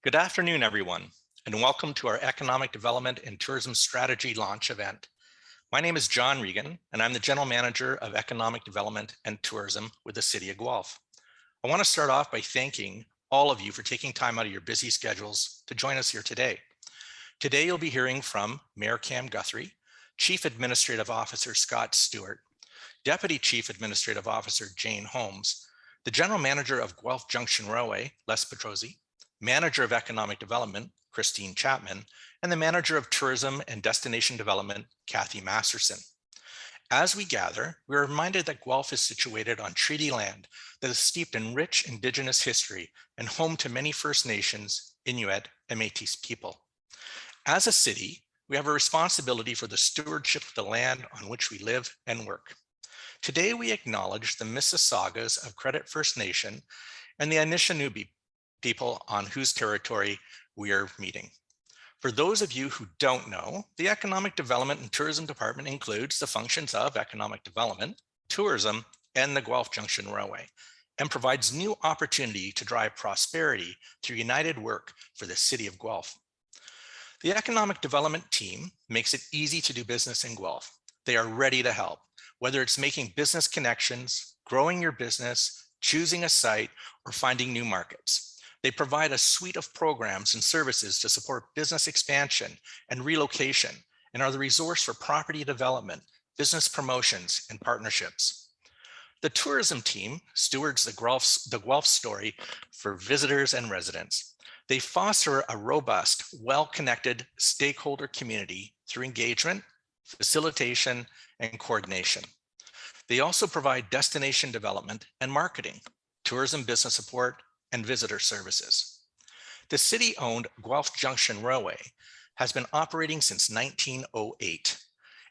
Good afternoon, everyone, and welcome to our Economic Development and Tourism Strategy launch event. My name is John Regan, and I'm the General Manager of Economic Development and Tourism with the City of Guelph. I want to start off by thanking all of you for taking time out of your busy schedules to join us here today. Today, you'll be hearing from Mayor Cam Guthrie, Chief Administrative Officer Scott Stewart, Deputy Chief Administrative Officer Jane Holmes, the General Manager of Guelph Junction Railway, Les Petrozzi, Manager of Economic Development, Christine Chapman, and the Manager of Tourism and Destination Development, Kathy Masterson. As we gather, we are reminded that Guelph is situated on treaty land that is steeped in rich Indigenous history and home to many First Nations, Inuit, and Métis people. As a city, we have a responsibility for the stewardship of the land on which we live and work. Today, we acknowledge the Mississaugas of Credit First Nation and the Anishinaabe people on whose territory we are meeting. For those of you who don't know, the Economic Development and Tourism Department includes the functions of economic development, tourism, and the Guelph Junction Railway, and provides new opportunity to drive prosperity through united work for the City of Guelph. The Economic Development team makes it easy to do business in Guelph. They are ready to help, whether it's making business connections, growing your business, choosing a site, or finding new markets. They provide a suite of programs and services to support business expansion and relocation, and are the resource for property development, business promotions, and partnerships. The tourism team stewards the Guelph story for visitors and residents. They foster a robust, well-connected stakeholder community through engagement, facilitation, and coordination. They also provide destination development and marketing, tourism business support, and visitor services. The city-owned Guelph Junction Railway has been operating since 1908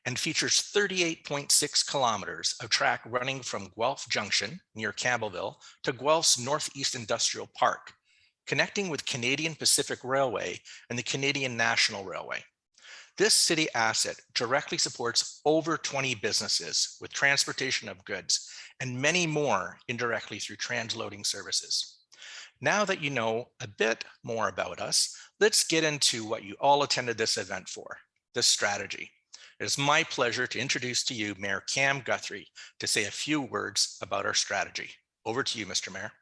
and features 38.6 kilometers of track running from Guelph Junction near Campbellville to Guelph's Northeast Industrial Park, connecting with Canadian Pacific Railway and the Canadian National Railway. This city asset directly supports over 20 businesses with transportation of goods and many more indirectly through transloading services. Now that you know a bit more about us, let's get into what you all attended this event for, the strategy. It is my pleasure to introduce to you Mayor Cam Guthrie to say a few words about our strategy. Over to you, Mr. Mayor.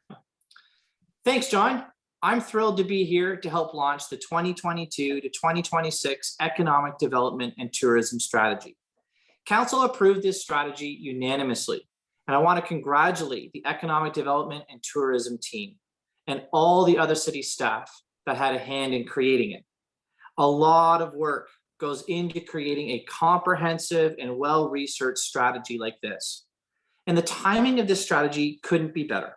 Thanks, John. I'm thrilled to be here to help launch the 2022 to 2026 Economic Development and Tourism Strategy. Council approved this strategy unanimously, and I want to congratulate the Economic Development and Tourism team and all the other city staff that had a hand in creating it. A lot of work goes into creating a comprehensive and well-researched strategy like this. And the timing of this strategy couldn't be better.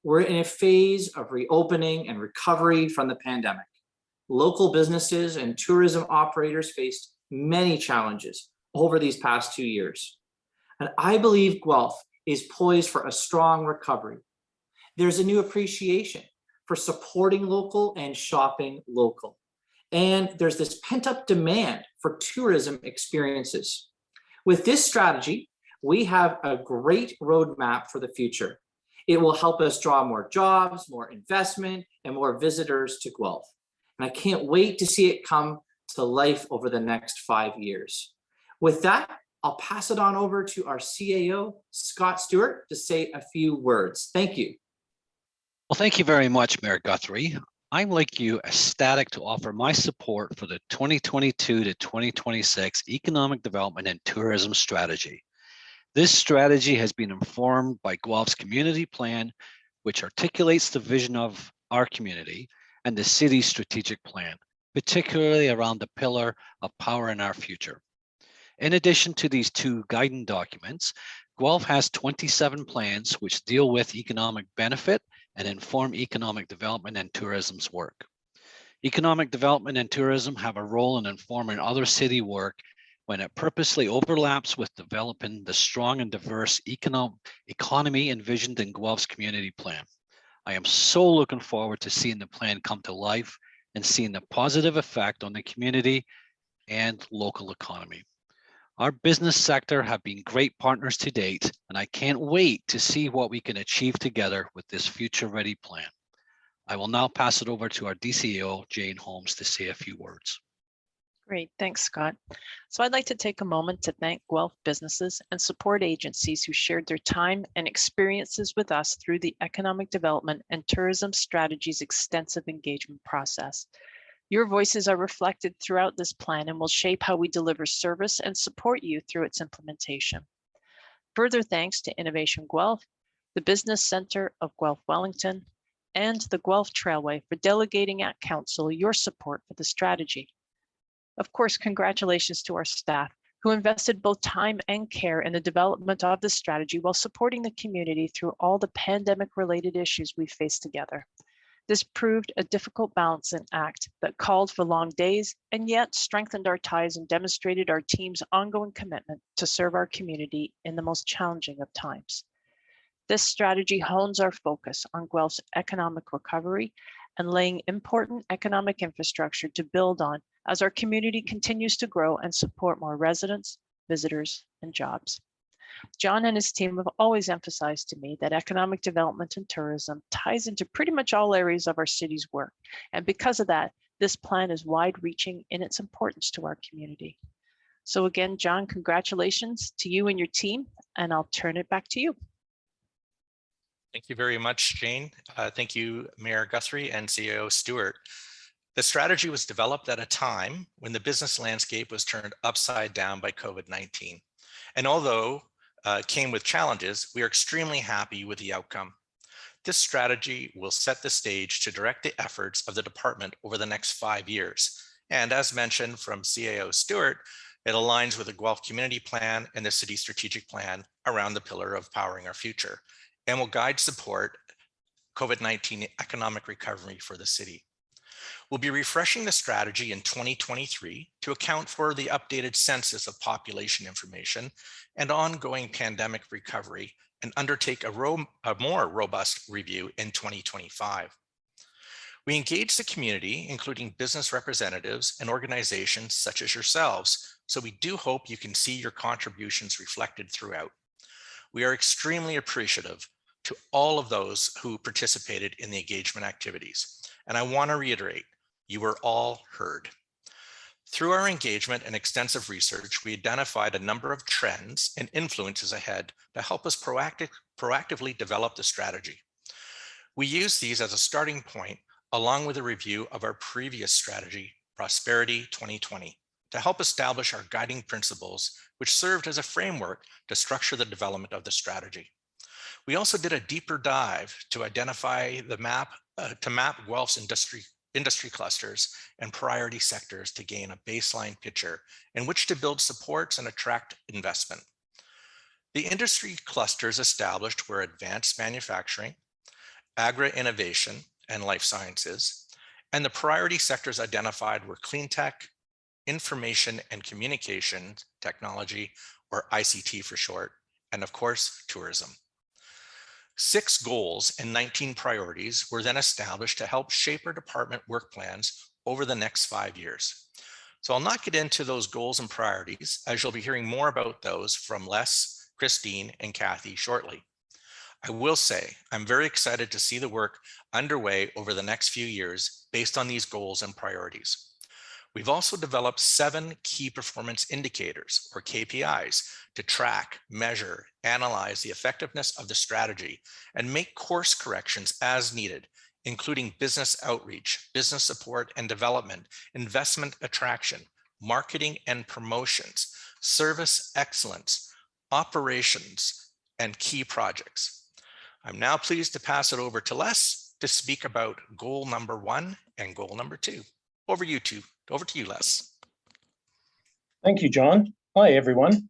We're in a phase of reopening and recovery from the pandemic. Local businesses and tourism operators faced many challenges over these past 2 years. And I believe Guelph is poised for a strong recovery. There's a new appreciation for supporting local and shopping local. And there's this pent-up demand for tourism experiences. With this strategy, we have a great roadmap for the future. It will help us draw more jobs, more investment, and more visitors to Guelph. And I can't wait to see it come to life over the next 5 years. With that, I'll pass it on over to our CAO, Scott Stewart, to say a few words. Thank you. Well, thank you very much, Mayor Guthrie. I'm, like you, ecstatic to offer my support for the 2022 to 2026 Economic Development and Tourism Strategy. This strategy has been informed by Guelph's community plan, which articulates the vision of our community, and the city's strategic plan, particularly around the pillar of power in our future. In addition to these two guiding documents, Guelph has 27 plans which deal with economic benefit and inform economic development and tourism's work. Economic development and tourism have a role in informing other city work when it purposely overlaps with developing the strong and diverse economy envisioned in Guelph's community plan. I am so looking forward to seeing the plan come to life and seeing the positive effect on the community and local economy. Our business sector have been great partners to date, and I can't wait to see what we can achieve together with this future-ready plan. I will now pass it over to our DCO, Jane Holmes, to say a few words. Great, thanks, Scott. So I'd like to take a moment to thank Guelph businesses and support agencies who shared their time and experiences with us through the Economic Development and Tourism Strategy's extensive engagement process. Your voices are reflected throughout this plan and will shape how we deliver service and support you through its implementation. Further thanks to Innovation Guelph, the Business Center of Guelph Wellington, and the Guelph Trailway for delegating at Council your support for the strategy. Of course, congratulations to our staff who invested both time and care in the development of the strategy while supporting the community through all the pandemic-related issues we faced together. This proved a difficult balancing act that called for long days and yet strengthened our ties and demonstrated our team's ongoing commitment to serve our community in the most challenging of times. This strategy hones our focus on Guelph's economic recovery and laying important economic infrastructure to build on as our community continues to grow and support more residents, visitors, and jobs. John and his team have always emphasized to me that economic development and tourism ties into pretty much all areas of our city's work. And because of that, this plan is wide-reaching in its importance to our community. So again, John, congratulations to you and your team, and I'll turn it back to you. Thank you very much, Jane. Thank you, Mayor Guthrie and CAO Stewart. The strategy was developed at a time when the business landscape was turned upside down by COVID-19. And although it came with challenges, we are extremely happy with the outcome. This strategy will set the stage to direct the efforts of the department over the next 5 years. And as mentioned from CAO Stewart, it aligns with the Guelph Community Plan and the City Strategic Plan around the pillar of powering our future, and will guide support COVID-19 economic recovery for the city. We'll be refreshing the strategy in 2023 to account for the updated census of population information and ongoing pandemic recovery, and undertake a more robust review in 2025. We engage the community, including business representatives and organizations such as yourselves, so we do hope you can see your contributions reflected throughout. We are extremely appreciative to all of those who participated in the engagement activities. And I want to reiterate, you were all heard. Through our engagement and extensive research, we identified a number of trends and influences ahead to help us proactively develop the strategy. We use these as a starting point, along with a review of our previous strategy, Prosperity 2020, to help establish our guiding principles, which served as a framework to structure the development of the strategy. We also did a deeper dive to identify the map Guelph's industry clusters and priority sectors to gain a baseline picture in which to build supports and attract investment. The industry clusters established were advanced manufacturing, agri-innovation, and life sciences, and the priority sectors identified were clean tech, information and communication technology, or ICT for short, and of course, tourism. 6 goals and 19 priorities were then established to help shape our department work plans over the next 5 years. So I'll not get into those goals and priorities, as you'll be hearing more about those from Les, Christine, and Kathy shortly. I will say, I'm very excited to see the work underway over the next few years based on these goals and priorities. We've also developed 7 key performance indicators, or KPIs, to track, measure, analyze the effectiveness of the strategy, and make course corrections as needed, including business outreach, business support and development, investment attraction, marketing and promotions, service excellence, operations, and key projects. I'm now pleased to pass it over to Les to speak about goal number 1 and goal number 2. Over to you, Les. Thank you, John. Hi, everyone.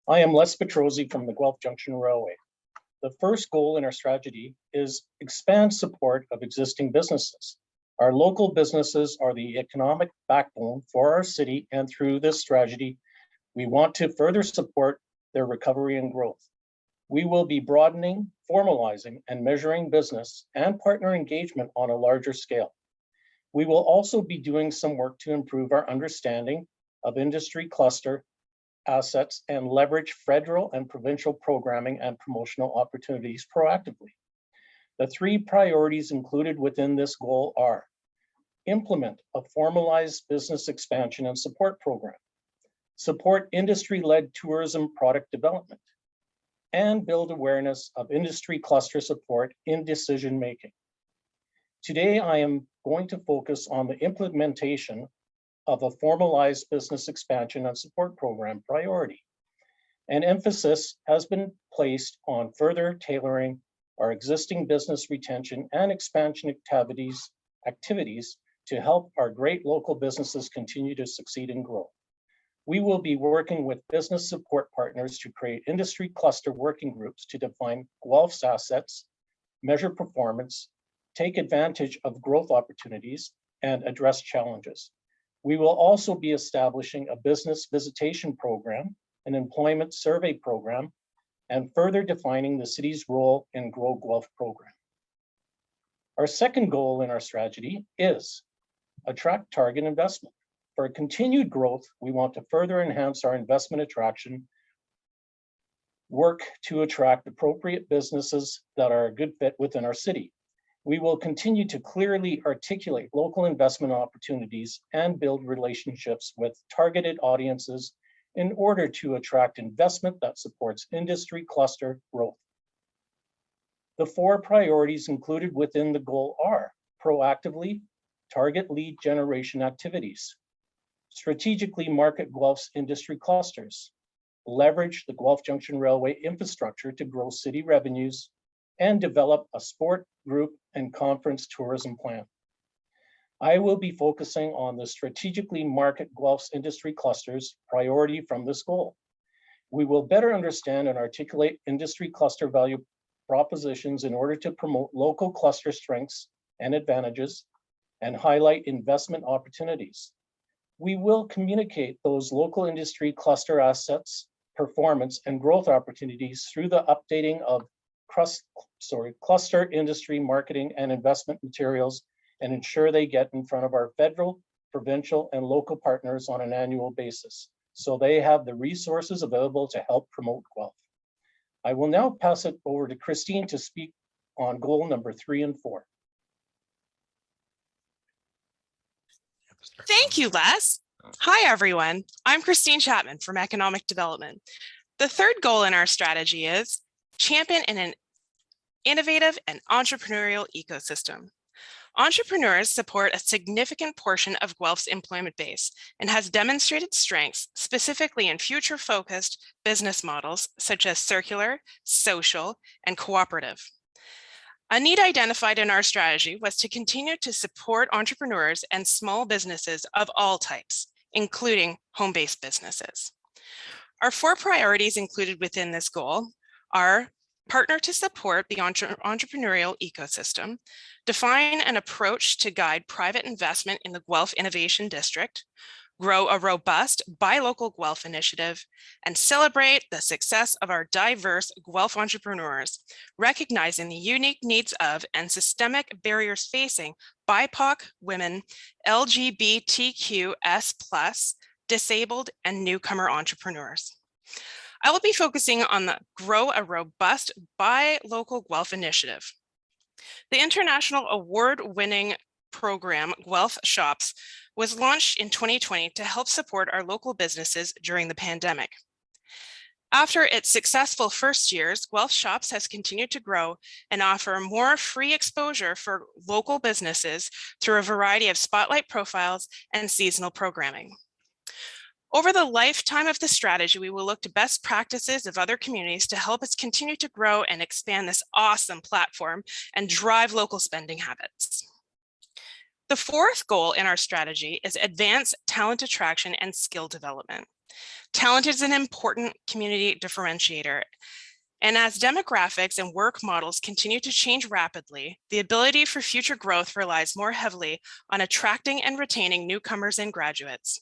I am Les Petrozzi from the Guelph Junction Railway. The first goal in our strategy is expand support of existing businesses. Our local businesses are the economic backbone for our city, and through this strategy, we want to further support their recovery and growth. We will be broadening, formalizing, and measuring business and partner engagement on a larger scale. We will also be doing some work to improve our understanding of industry cluster assets and leverage federal and provincial programming and promotional opportunities proactively. The three priorities included within this goal are: implement a formalized business expansion and support program, support industry-led tourism product development, and build awareness of industry cluster support in decision-making. Today, I am going to focus on the implementation of a formalized business expansion and support program priority. An emphasis has been placed on further tailoring our existing business retention and expansion activities to help our great local businesses continue to succeed and grow. We will be working with business support partners to create industry cluster working groups to define Guelph's assets, measure performance, take advantage of growth opportunities, and address challenges. We will also be establishing a business visitation program, an employment survey program, and further defining the city's role in Grow Guelph program. Our second goal in our strategy is attract target investment. For continued growth, we want to further enhance our investment attraction, work to attract appropriate businesses that are a good fit within our city. We will continue to clearly articulate local investment opportunities and build relationships with targeted audiences in order to attract investment that supports industry cluster growth. The four priorities included within the goal are: proactively target lead generation activities, strategically market Guelph's industry clusters, leverage the Guelph Junction Railway infrastructure to grow city revenues, and develop a sport, group, and conference tourism plan. I will be focusing on the strategically market Guelph's industry clusters priority from this goal. We will better understand and articulate industry cluster value propositions in order to promote local cluster strengths and advantages and highlight investment opportunities. We will communicate those local industry cluster assets, performance, and growth opportunities through the updating of cluster industry marketing and investment materials, and ensure they get in front of our federal, provincial, and local partners on an annual basis, so they have the resources available to help promote Guelph. I will now pass it over to Christine to speak on goal number 3 and 4. Thank you, Les. Hi, everyone. I'm Christine Chapman from Economic Development. The third goal in our strategy is champion in an innovative and entrepreneurial ecosystem. Entrepreneurs support a significant portion of Guelph's employment base and has demonstrated strengths specifically in future-focused business models such as circular, social, and cooperative. A need identified in our strategy was to continue to support entrepreneurs and small businesses of all types, including home-based businesses. Our 4 priorities included within this goal are: partner to support the entrepreneurial ecosystem, define an approach to guide private investment in the Guelph Innovation District, grow a robust Buy Local Guelph initiative, and celebrate the success of our diverse Guelph entrepreneurs, recognizing the unique needs of and systemic barriers facing BIPOC women, LGBTQS+, disabled, and newcomer entrepreneurs. I will be focusing on the Grow a Robust Buy Local Guelph initiative. The international award-winning program Guelph Shops was launched in 2020 to help support our local businesses during the pandemic. After its successful first years, Guelph Shops has continued to grow and offer more free exposure for local businesses through a variety of spotlight profiles and seasonal programming. Over the lifetime of the strategy, we will look to best practices of other communities to help us continue to grow and expand this awesome platform and drive local spending habits. The 4th goal in our strategy is advance talent attraction and skill development. Talent is an important community differentiator, and as demographics and work models continue to change rapidly, the ability for future growth relies more heavily on attracting and retaining newcomers and graduates.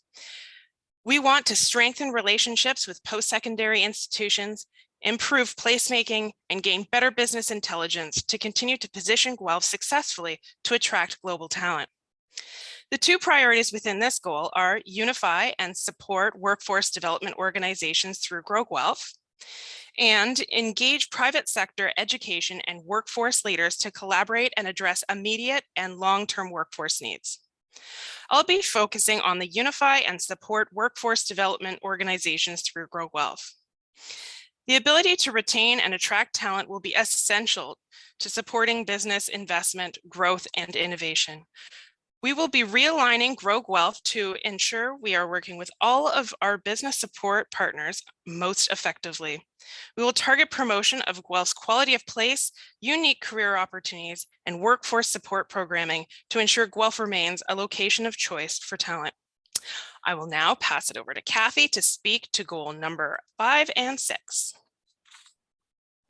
We want to strengthen relationships with post-secondary institutions, improve placemaking, and gain better business intelligence to continue to position Guelph successfully to attract global talent. The 2 priorities within this goal are unify and support workforce development organizations through Grow Guelph, and engage private sector education and workforce leaders to collaborate and address immediate and long-term workforce needs. I'll be focusing on the unify and support workforce development organizations through Grow Guelph. The ability to retain and attract talent will be essential to supporting business investment, growth, and innovation. We will be realigning Grow Guelph to ensure we are working with all of our business support partners most effectively. We will target promotion of Guelph's quality of place, unique career opportunities, and workforce support programming to ensure Guelph remains a location of choice for talent. I will now pass it over to Kathy to speak to goal number 5 and 6.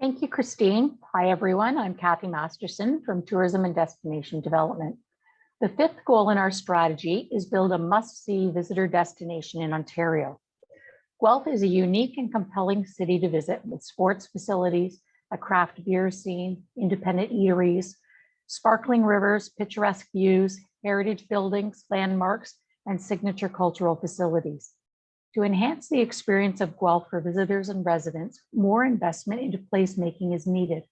Thank you, Christine. Hi, everyone. I'm Kathy Masterson from Tourism and Destination Development. The 5th goal in our strategy is build a must-see visitor destination in Ontario. Guelph is a unique and compelling city to visit with sports facilities, a craft beer scene, independent eateries, sparkling rivers, picturesque views, heritage buildings, landmarks, and signature cultural facilities. To enhance the experience of Guelph for visitors and residents, more investment into placemaking is needed.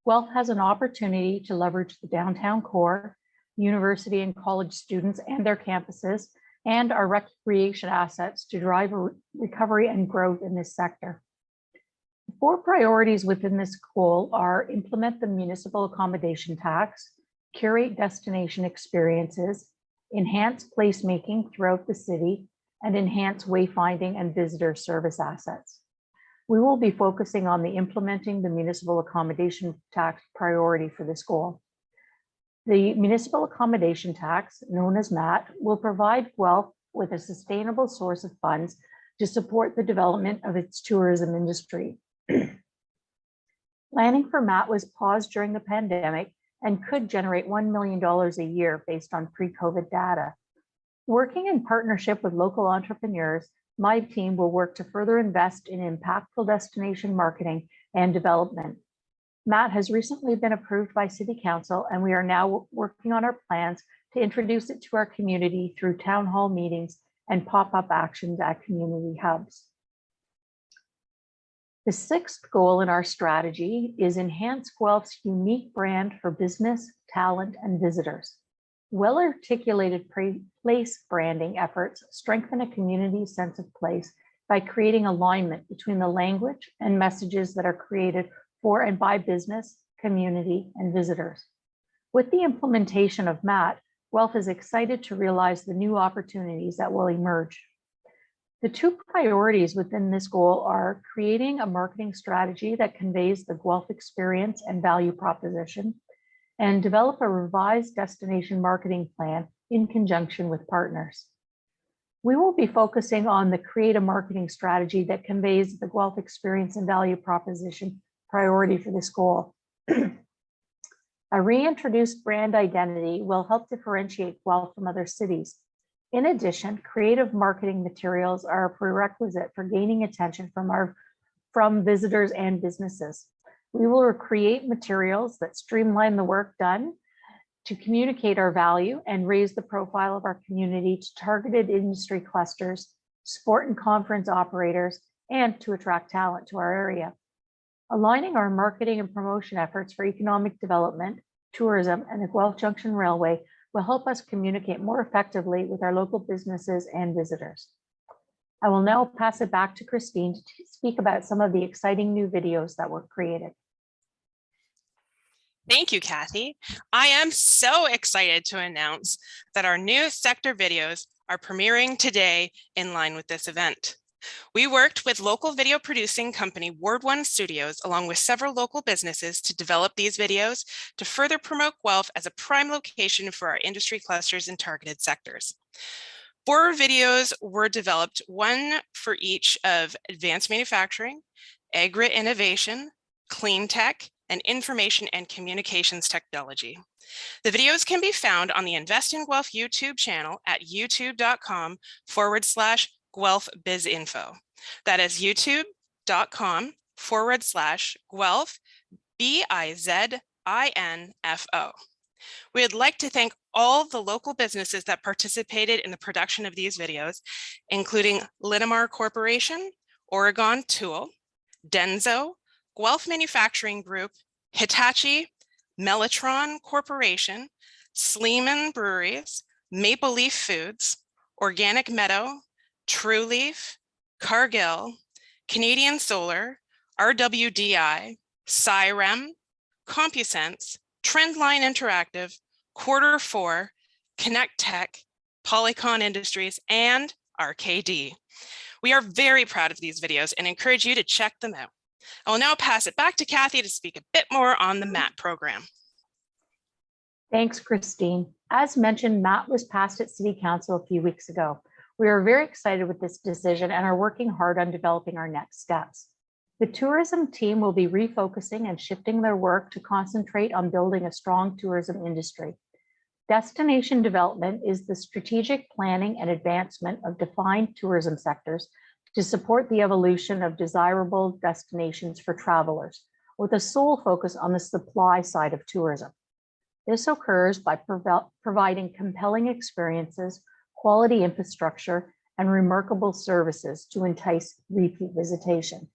Guelph has an opportunity to leverage the downtown core, university and college students and their campuses, and our recreation assets to drive a recovery and growth in this sector. The 4 priorities within this goal are implement the municipal accommodation tax, curate destination experiences, enhance placemaking throughout the city, and enhance wayfinding and visitor service assets. We will be focusing on the implementing the municipal accommodation tax priority for this goal. The municipal accommodation tax, known as MAT, will provide Guelph with a sustainable source of funds to support the development of its tourism industry. Planning for MAT was paused during the pandemic and could generate $1 million a year based on pre-COVID data. Working in partnership with local entrepreneurs, my team will work to further invest in impactful destination marketing and development. MAT has recently been approved by City Council, and we are now working on our plans to introduce it to our community through town hall meetings and pop-up actions at community hubs. The 6th goal in our strategy is enhance Guelph's unique brand for business, talent, and visitors. Well-articulated place branding efforts strengthen a community's sense of place by creating alignment between the language and messages that are created for and by business, community, and visitors. With the implementation of MAT, Guelph is excited to realize the new opportunities that will emerge. The 2 priorities within this goal are creating a marketing strategy that conveys the Guelph experience and value proposition, and develop a revised destination marketing plan in conjunction with partners. We will be focusing on the create a marketing strategy that conveys the Guelph experience and value proposition priority for this goal. A reintroduced brand identity will help differentiate Guelph from other cities. In addition, creative marketing materials are a prerequisite for gaining attention from visitors and businesses. We will create materials that streamline the work done to communicate our value and raise the profile of our community to targeted industry clusters, sport and conference operators, and to attract talent to our area. Aligning our marketing and promotion efforts for economic development, tourism, and the Guelph Junction Railway will help us communicate more effectively with our local businesses and visitors. I will now pass it back to Christine to speak about some of the exciting new videos that were created. Thank you, Kathy. I am so excited to announce that our new sector videos are premiering today in line with this event. We worked with local video producing company Ward One Studios, along with several local businesses, to develop these videos to further promote Guelph as a prime location for our industry clusters and targeted sectors. 4 videos were developed, 1 for each of advanced manufacturing, agri-innovation, clean tech, and information and communications technology. The videos can be found on the Invest in Guelph YouTube channel at youtube.com/Guelph BizInfo. That is youtube.com/Guelph BizInfo. We'd like to thank all the local businesses that participated in the production of these videos, including Linamar Corporation, Oregon Tool, Denso, Guelph Manufacturing Group, Hitachi, Mellotron Corporation, Sleeman Breweries, Maple Leaf Foods, Organic Meadow, True Leaf, Cargill, Canadian Solar, RWDI, Cyrem, CompuSense, Trendline Interactive, Quarter 4, Connect Tech, Polycon Industries, and RKD. We are very proud of these videos and encourage you to check them out. I will now pass it back to Kathy to speak a bit more on the MAT program. Thanks, Christine. As mentioned, MAT was passed at City Council a few weeks ago. We are very excited with this decision and are working hard on developing our next steps. The tourism team will be refocusing and shifting their work to concentrate on building a strong tourism industry. Destination development is the strategic planning and advancement of defined tourism sectors to support the evolution of desirable destinations for travelers, with a sole focus on the supply side of tourism. This occurs by providing compelling experiences, quality infrastructure, and remarkable services to entice repeat visitation.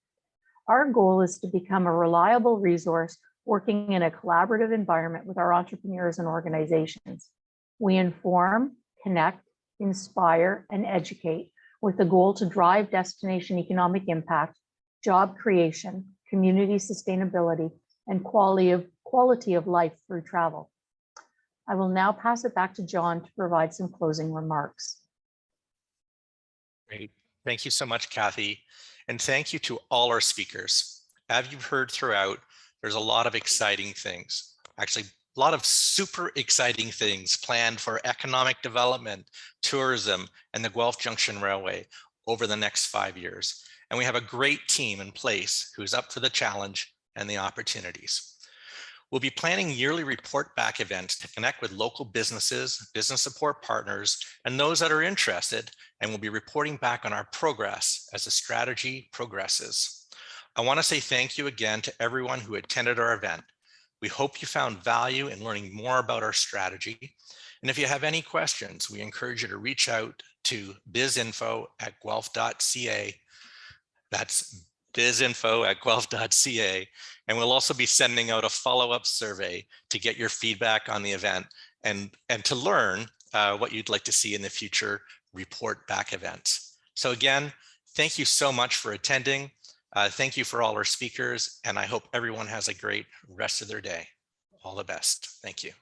Our goal is to become a reliable resource working in a collaborative environment with our entrepreneurs and organizations. We inform, connect, inspire, and educate with the goal to drive destination economic impact, job creation, community sustainability, and quality of life through travel. I will now pass it back to John to provide some closing remarks. Great. Thank you so much, Kathy. And thank you to all our speakers. As you've heard throughout, there's a lot of exciting things, actually a lot of super exciting things planned for economic development, tourism, and the Guelph Junction Railway over the next 5 years. And we have a great team in place who's up for the challenge and the opportunities. We'll be planning yearly report back events to connect with local businesses, business support partners, and those that are interested, and we'll be reporting back on our progress as the strategy progresses. I want to say thank you again to everyone who attended our event. We hope you found value in learning more about our strategy. And if you have any questions, we encourage you to reach out to bizinfo@guelph.ca. That's bizinfo@guelph.ca. And we'll also be sending out a follow-up survey to get your feedback on the event and to learn what you'd like to see in the future report back events. So again, thank you so much for attending. Thank you for all our speakers, and I hope everyone has a great rest of their day. All the best. Thank you.